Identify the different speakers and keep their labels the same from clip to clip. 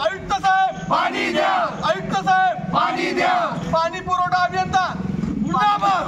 Speaker 1: आयुक्त साहेब
Speaker 2: पाणी द्या,
Speaker 1: आयुक्त साहेब
Speaker 2: पाणी द्या,
Speaker 1: पाणी पुरवठा अभियंता मुर्दाबाद।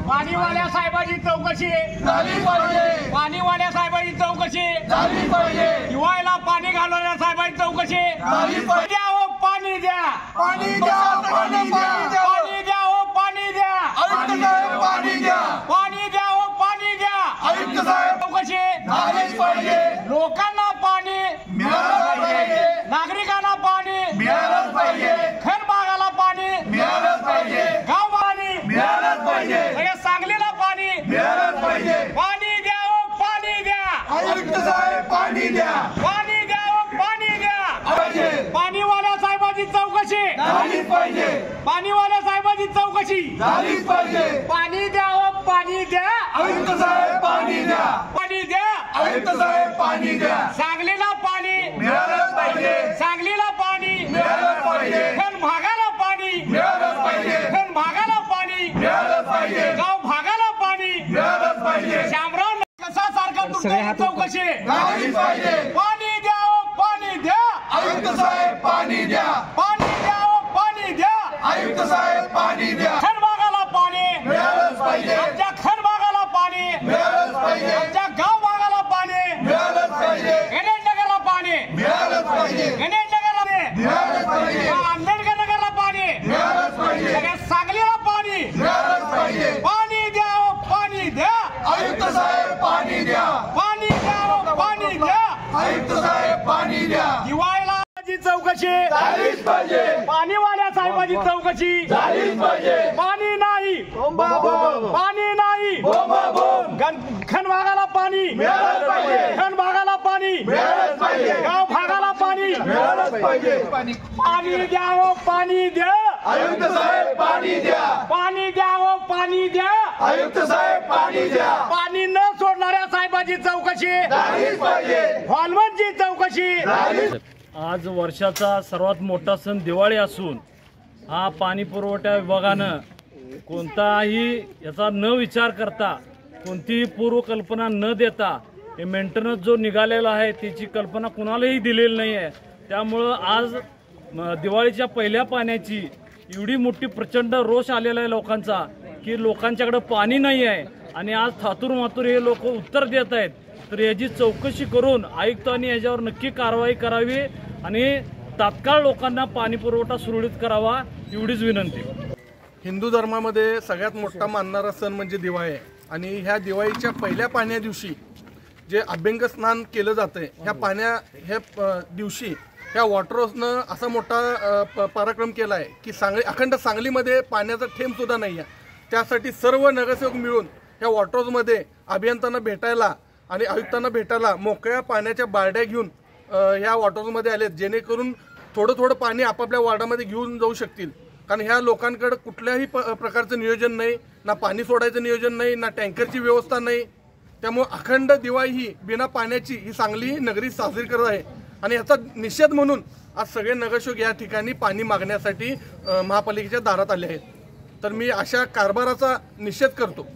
Speaker 3: पाणीवाल्या साहेबांची चौकशी
Speaker 2: झाली पाहिजे,
Speaker 3: पाणीवाल्या साहेबांची चौकशी
Speaker 2: झाली पाहिजे,
Speaker 3: दिवाळीला पाणी घालवणाऱ्या साहेबांची चौकशी
Speaker 2: झाली पाहिजे।
Speaker 3: द्या हो पाणी द्या,
Speaker 2: पाणी द्या, पाणी द्या,
Speaker 3: पाणी द्या हो पाणी द्या,
Speaker 1: आयुक्त साहेब
Speaker 2: पाणी द्या,
Speaker 3: पाणी द्या हो पाणी द्या,
Speaker 2: आयुक्त साहेब
Speaker 3: चौकशी
Speaker 2: झालीच पाहिजे,
Speaker 3: लोकांना पाणी
Speaker 2: मिळालंच पाहिजे,
Speaker 3: नागरिकांना पाणी
Speaker 2: मिळालंच पाहिजे,
Speaker 3: खनबागाला पाणी
Speaker 2: मिळालंच पाहिजे,
Speaker 3: गाव पाणी
Speaker 2: मिळालंच पाहिजे,
Speaker 3: सगळ्या सांगलीला पाणी
Speaker 2: मिळालंच पाहिजे,
Speaker 3: पाणी द्या हो पाणी द्या,
Speaker 2: आयुक्त साहेब पाणी द्या,
Speaker 3: पाणी द्या हो पाणी द्या,
Speaker 2: पाहिजे,
Speaker 3: पाणीवाल्या साहेबांची चौकशी
Speaker 2: झालीच पाहिजे,
Speaker 3: पाणीवाल्या साहेबांची चौकशी
Speaker 2: झालीच पाहिजे,
Speaker 3: पाणी द्या हो पाणी द्या,
Speaker 2: आयुक्त साहेब पाणी द्या,
Speaker 3: पाणी द्या,
Speaker 2: आयुक्त साहेब पाणी द्या,
Speaker 3: सांगलीला पाणी
Speaker 2: मिळालंच पाहिजे,
Speaker 3: सांगलीला पाणी
Speaker 2: मिळालंच पाहिजे,
Speaker 3: खन भागाला पाणी
Speaker 2: मिळालंच पाहिजे,
Speaker 3: खन भागाला पाणी
Speaker 2: मिळालंच पाहिजे,
Speaker 3: गाव भागाला पाणी
Speaker 2: मिळालंच पाहिजे,
Speaker 3: शामराव कसा सारखा तुमची चौकशी
Speaker 2: झालीच पाहिजे,
Speaker 3: पाणी द्या हो पाणी द्या,
Speaker 2: आयुक्त साहेब पाणी द्या,
Speaker 3: पाणी द्या हो पाणी द्या,
Speaker 2: आयुक्त साहेब पाणी द्या,
Speaker 3: खन भागाला पाणी
Speaker 2: मिळालंच पाहिजे,
Speaker 3: आमच्या खन भागाला पाणी
Speaker 2: मिळालंच पाहिजे,
Speaker 3: आमच्या गाव भागाला पाणी
Speaker 2: मिळालंच पाहिजे,
Speaker 3: गणेश नगरला पाणी
Speaker 2: मिळालंच पाहिजे,
Speaker 3: गणेश नगरला
Speaker 2: मिळालंच पाहिजे,
Speaker 3: आंबेडकर नगरला पाणी
Speaker 2: मिळालंच पाहिजे,
Speaker 3: सगळ्या सांगलीला पाणी
Speaker 2: मिळालंच पाहिजे,
Speaker 3: पाणी द्या हो पाणी द्या,
Speaker 2: आयुक्त साहेब पाणी द्या,
Speaker 3: पाणी द्या हो पाणी द्या,
Speaker 2: आयुक्त साहेब पाणी द्या,
Speaker 3: दिवाळीला चौकशी
Speaker 2: झालीच पाहिजे,
Speaker 3: पाणीवाल्या साहेबांची चौकशी
Speaker 2: झालीच पाहिजे,
Speaker 3: पाणी नाही पाणी नाही खन भागाला पाणी
Speaker 2: मिळालंच पाहिजे,
Speaker 3: खन भागाला पाणी
Speaker 2: मिळालंच पाहिजे,
Speaker 3: गाव भागाला पाणी
Speaker 2: मिळालंच पाहिजे,
Speaker 3: पाणी द्या हो पाणी द्या,
Speaker 2: आयुक्त साहेब पाणी द्या,
Speaker 3: पाणी द्या हो पाणी द्या,
Speaker 2: आयुक्त साहेब पाणी द्या,
Speaker 3: पाणी न सोडणाऱ्या साहेबांची चौकशी
Speaker 2: झालीच पाहिजे,
Speaker 3: हॉलमनची चौकशी
Speaker 2: झालीच
Speaker 4: आज वर्षाचा सर्वात मोठा सण दिवाळी असून हा पाणी पुरवठा विभागानं कोणताही याचा न विचार करता कोणतीही पूर्वकल्पना न देता हे मेंटेनन्स जो निघालेला आहे त्याची कल्पना कुणालाही दिलेली नाही आहे। त्यामुळं आज दिवाळीच्या पहिल्या पाण्याची एवढी मोठी प्रचंड रोष आलेला आहे लोकांचा की लोकांच्याकडे पाणी नाही आहे आणि आज थातूर मातूर हे लोक उत्तर देत आहेत। तर याची चौकशी करून आयुक्तांनी याच्यावर नक्की कारवाई करावी आणि तात्काळ लोकांना पाणी पुरवठा सुरळीत करावा एवढीच विनंती।
Speaker 1: हिंदू धर्मामध्ये सगळ्यात मोठा मानणारा सण म्हणजे दिवाळी आहे आणि ह्या दिवाळीच्या पहिल्या पाण्या दिवशी जे अभ्यंग स्नान केलं जातंय ह्या दिवशी ह्या वॉटर हाऊसनं असा मोठा पराक्रम केला आहे की अखंड सांगलीमध्ये पाण्याचा थेंब सुद्धा नाही आहे। त्यासाठी सर्व नगरसेवक मिळून ह्या वॉटर हाऊसमध्ये अभियंत्यांना भेटायला आणि आयुक्तांना भेटायला मोकळ्या पाण्याच्या बारड्या घेऊन ह्या वॉटर हाऊसमध्ये आलेत, जेणेकरून थोडं पाणी आपापल्या वॉर्डामध्ये घेऊन जाऊ शकतील। कारण ह्या लोकांकडे कुठल्याही प्रकारचं नियोजन नाही, ना पाणी सोडायचं नियोजन नाही, ना टँकरची व्यवस्था नाही। त्यामुळे अखंड दिवाळी ही बिना पाण्याची ही सांगली नगरी साजरी करत आहे आणि याचा निषेध म्हणून आज सगळे नगरसेवक या ठिकाणी पाणी मागण्यासाठी महापालिकेच्या दारात आले आहेत। तर मी अशा कारभाराचा निषेध करतो।